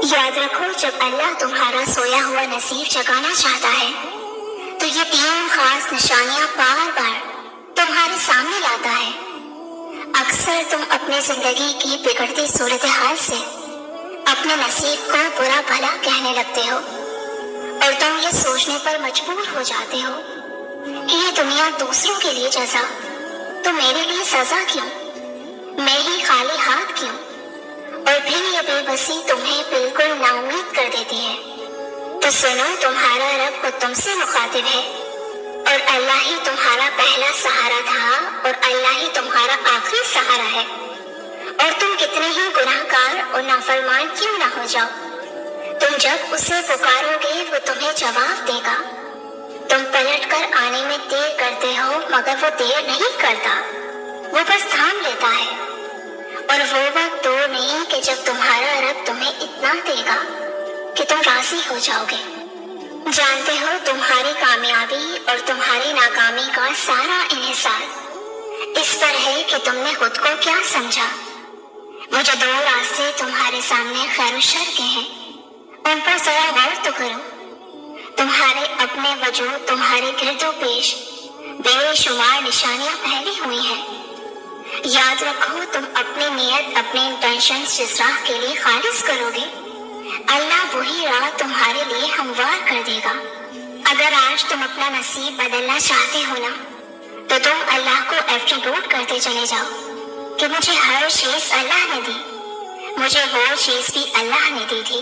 याद रखो, जब अल्लाह तुम्हारा सोया हुआ नसीब जगाना चाहता है तो ये 3 खास निशानियां बार बार तुम्हारे सामने लाता है। अक्सर तुम अपनी जिंदगी की बिगड़ती सूरत हाल से अपने नसीब को बुरा भला कहने लगते हो और तुम ये सोचने पर मजबूर हो जाते हो कि ये दुनिया दूसरों के लिए जजा तो मेरे लिए सजा क्यों, मैं ही खाली हाथ क्यों। और फिर ये बेबसी तुम्हें बिल्कुल नाउम्मीद कर देती है। तो सुनो, तुम्हारा रब खुद तुमसे मुखातिब है और अल्लाह ही तुम्हारा पहला सहारा था और अल्लाह ही तुम्हारा आखिरी सहारा है। और तुम कितने ही गुनाहगार और नाफरमान क्यों ना हो जाओ, तुम जब उसे पुकारोगे वो तुम्हें जवाब देगा। तुम पलट कर आने में देर करते हो मगर वो देर नहीं करता, वो बस थाम लेता है। और वो वक्त दूर नहीं कि जब तुम्हारा रब तुम्हें इतना देगा कि तुम राजी हो जाओगे। जानते हो, तुम्हारी कामयाबी और तुम्हारी नाकामी का सारा इन्हिसार इस पर है कि तुमने खुद को क्या समझा। वो जो 2 रास्ते तुम्हारे सामने खैर और शर के हैं उन पर जरा गौर तो करो। तुम्हारे अपने वजूद तुम्हारे गिरदो पेश बेशुमार निशानियां फैली हुई हैं। याद रखो, तुम अपनी नियत अपने इंटेंशन जिस राह के लिए खालिस करोगे अल्लाह वही राह तुम्हारे लिए हमवार कर देगा। अगर आज तुम अपना नसीब बदलना चाहते हो ना तो तुम अल्लाह को एट्रीब्यूट करते चले जाओ कि मुझे हर चीज अल्लाह ने दी, मुझे वो चीज भी अल्लाह ने दी थी,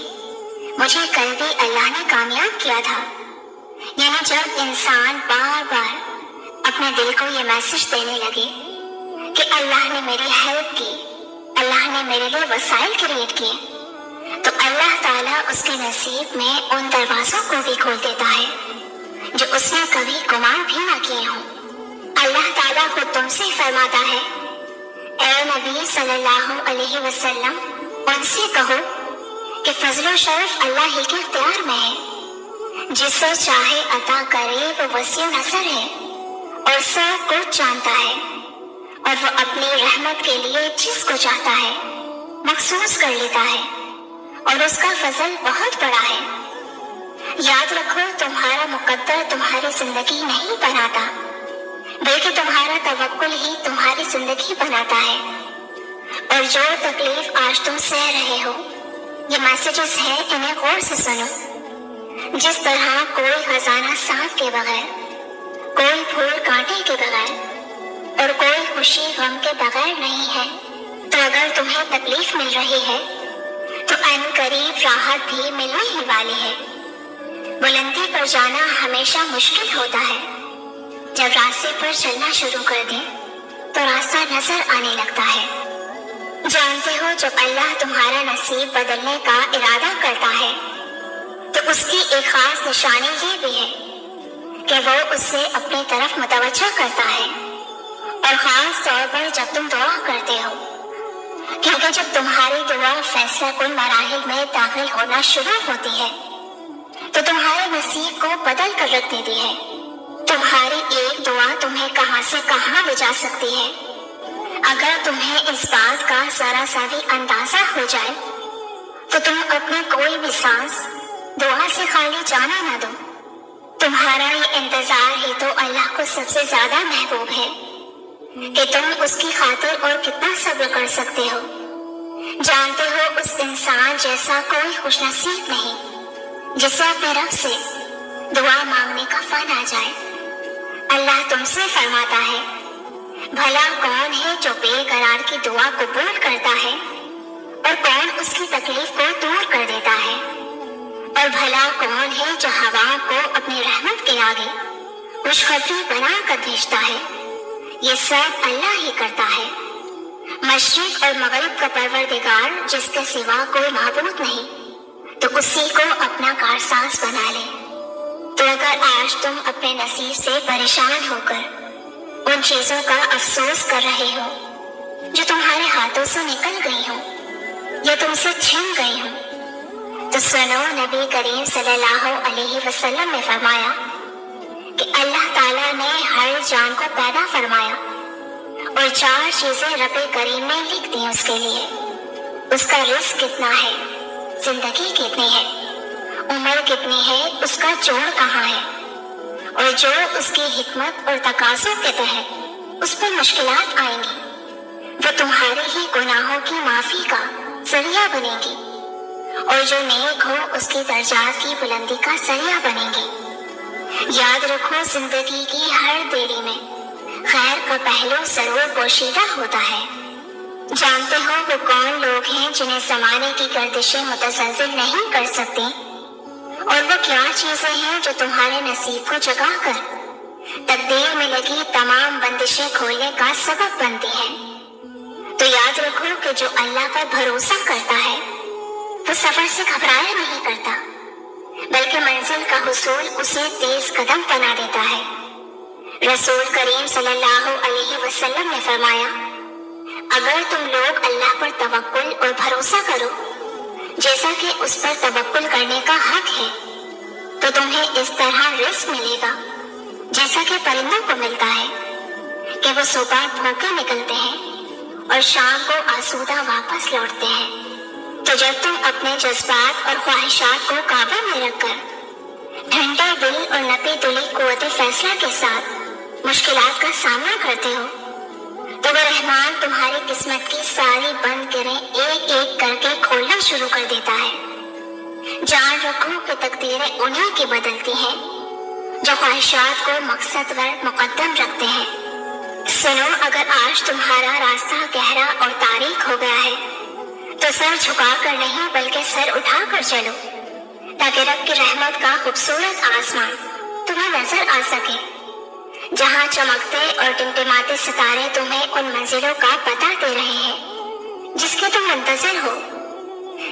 मुझे कल भी अल्लाह ने कामयाब किया था। यानी जब इंसान बार बार अपने दिल को ये मैसेज देने लगे कि अल्लाह ने मेरी हेल्प की, अल्लाह ने मेरे लिए वसाइल क्रिएट किए, तो अल्लाह ताला उसके नसीब में उन दरवाजों को भी खोल देता है जो उसने कभी गुमान भी ना किए हों। अल्लाह ताला खुद तुमसे फरमाता है, ऐ नबी सल्लल्लाहु अलैहि वसल्लम, उनसे कहो कि फजल शरफ अल्लाह ही के इख्तियार में है, जिसे चाहे अता करे वो वसी नसर है और सब कुछ जानता है और वो अपनी रहमत के लिए जिसको चाहता है मखसूस कर लेता है और उसका फजल बहुत बड़ा है। याद रखो, तुम्हारा मुकद्दर तुम्हारी जिंदगी नहीं बनाता बल्कि तुम्हारा तवक्कुल ही तुम्हारी जिंदगी बनाता है। और जो तकलीफ आज तुम सह रहे हो ये मैसेजेस है, इन्हें गौर से सुनो। जिस तरह कोई खजाना सांप के बगैर, कोई फूल कांटे के बगैर और कोई खुशी गम के बगैर नहीं है, तो अगर तुम्हें तकलीफ मिल रही है तो अनकरीब राहत भी मिलने ही वाली है। बुलंदी पर जाना हमेशा मुश्किल होता है, जब रास्ते पर चलना शुरू कर दें तो रास्ता नजर आने लगता है। जानते हो, जब अल्लाह तुम्हारा नसीब बदलने का इरादा करता है तो उसकी एक खास निशानी ये भी है कि वो उससे अपनी तरफ मुतवज्जह करता है। और खास तौर पर जब तुम दुआ करते हो, क्योंकि जब तुम्हारी दुआ फैसला कुन मराहिल में दाखिल होना शुरू होती है तो तुम्हारे नसीब को बदल कर रख देती है। तुम्हारी एक दुआ तुम्हें कहां से कहां ले जा सकती है। अगर तुम्हें इस बात का जरा सा भी अंदाजा हो जाए तो तुम अपनी कोई भी सांस दुआ से खाली जाना ना दो। तुम्हारा ये इंतजार ही तो अल्लाह को सबसे ज्यादा महबूब है कि तुम उसकी खातिर और कितना सब्र कर सकते हो। जानते हो, उस इंसान जैसा कोई खुशनसीब नहीं जिसे अपने रब से दुआ मांगने का फन आ जाए। अल्लाह तुमसे फरमाता है, भला कौन है जो बेकरार की दुआ कबूल करता है और कौन उसकी तकलीफ को दूर कर देता है। और भला कौन है जो हवा को अपनी रहमत के आगे खुशखबरी बना कर भेजता है। ये सब अल्लाह ही करता है। मशरिक और मगरिब का परवरदिगार जिसके सिवा कोई माबूद नहीं, तो उसी को अपना कारसाज बना ले। तो अगर आज तुम अपने नसीब से परेशान होकर उन चीजों का अफसोस कर रहे हो जो तुम्हारे हाथों से निकल गई हो या तुमसे छिन गई हो, तो सुनो, नबी करीम सल्लल्लाहु अलैहि वसल्लम ने फरमाया कि अल्लाह ताला ने हर जान को पैदा फरमाया और 4 चीजें रब करीम ने लिख दी उसके लिए। उसका रिस्क कितना है, زندگی کتنی ہے، عمر کتنی ہے، اس کا جوڑ کہاں ہے، اور جو اس کی حکمت اور تقاضوں کے تحت اس پر مشکلات آئیں گی وہ تمہارے ہی گناہوں کی معافی کا ذریعہ بنے گی، اور جو نیک ہو اس کی درجات کی بلندی کا ذریعہ بنیں گی۔ یاد رکھو، زندگی کی ہر دیری میں خیر کا پہلو ضرور پوشیدہ ہوتا ہے۔ جانتے ہو وہ کون لوگ ہیں جنہیں زمانے کی گردشیں متزلزل نہیں کر سکتی، اور وہ کیا چیزیں ہیں جو تمہارے نصیب کو جگا کر تقدیر میں لگی تمام بندشیں کھولنے کا سبب بنتی ہیں۔ تو یاد رکھو کہ جو اللہ پر بھروسہ کرتا ہے وہ سفر سے گھبرایا نہیں کرتا، بلکہ منزل کا حصول اسے تیز قدم بنا دیتا ہے۔ رسول کریم صلی اللہ علیہ وسلم نے فرمایا، اگر تم لوگ اللہ پر توکل اور بھروسہ کرو جیسا کہ اس پر توکل کرنے کا حق ہے، تو تمہیں اس طرح رزق ملے گا جیسا کہ پرندوں کو ملتا ہے کہ وہ صبح بھوکے نکلتے ہیں اور شام کو آسودہ واپس لوٹتے ہیں۔ تو جب تم اپنے جذبات اور خواہشات کو قابو میں رکھ کر ٹھنڈے دل اور نپی تلی قوت فیصلہ کے ساتھ مشکلات کا سامنا کرتے ہو، تو وہ رحمان تمہاری قسمت کی ساری بند کریں ایک ایک کر کے کھولنا شروع کر دیتا ہے۔ جان رکھو کہ تقدیریں انہیں کی بدلتی ہیں جو خواہشات کو مقصد ور مقدم رکھتے ہیں۔ سنو، اگر آج تمہارا راستہ گہرا اور تاریک ہو گیا ہے تو سر جھکا کر نہیں بلکہ سر اٹھا کر چلو، تاکہ رب کی رحمت کا خوبصورت آسمان تمہیں نظر آ سکے، جہاں چمکتے اور ٹمٹماتے ستارے تمہیں ان منزلوں کا پتہ دے رہے ہیں جس کے تم منتظر ہو۔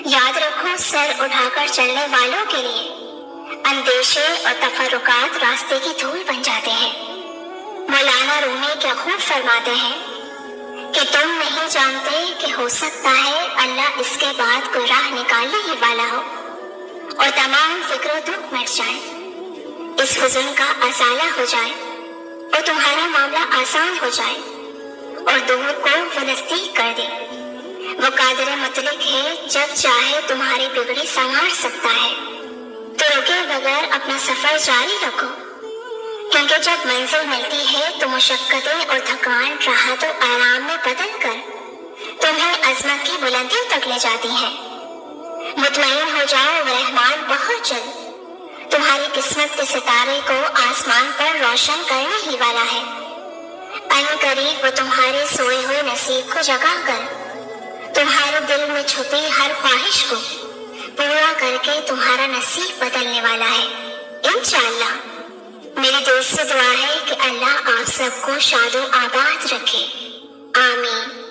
یاد رکھو، سر اٹھا کر چلنے والوں کے لیے اندیشے اور تفرقات راستے کی دھول بن جاتے ہیں۔ مولانا رومی کیا خوب فرماتے ہیں کہ تم نہیں جانتے کہ ہو سکتا ہے اللہ اس کے بعد کوئی راہ نکالنے ہی والا ہو اور تمام فکر و دکھ مٹ جائے، اس حزن کا ازالہ ہو جائے اور تمہارا معاملہ آسان ہو جائے اور دور کو وہ نزدیک کر دے۔ وہ قادر مطلق ہے، جب چاہے تمہاری بگڑی سنوار سکتا ہے۔ تو رکے بغیر اپنا سفر جاری رکھو، کیونکہ جب منزل ملتی ہے تو مشقتیں اور تھکان راحت و آرام میں بدل کر تمہیں عظمت کی بلندیوں تک لے جاتی ہیں۔ مطمئن ہو جاؤ، رحمان بہت جلد تمہاری قسمت کے ستارے کو آسمان پر روشن کرنے ہی والا ہے۔ ان قریب وہ تمہارے سوئے ہوئے نصیب کو جگا کر تمہارے دل میں چھپی ہر خواہش کو پورا کر کے تمہارا نصیب بدلنے والا ہے انشاءاللہ۔ میری دل سے دعا ہے کہ اللہ آپ سب کو شاد و آباد رکھے، آمین۔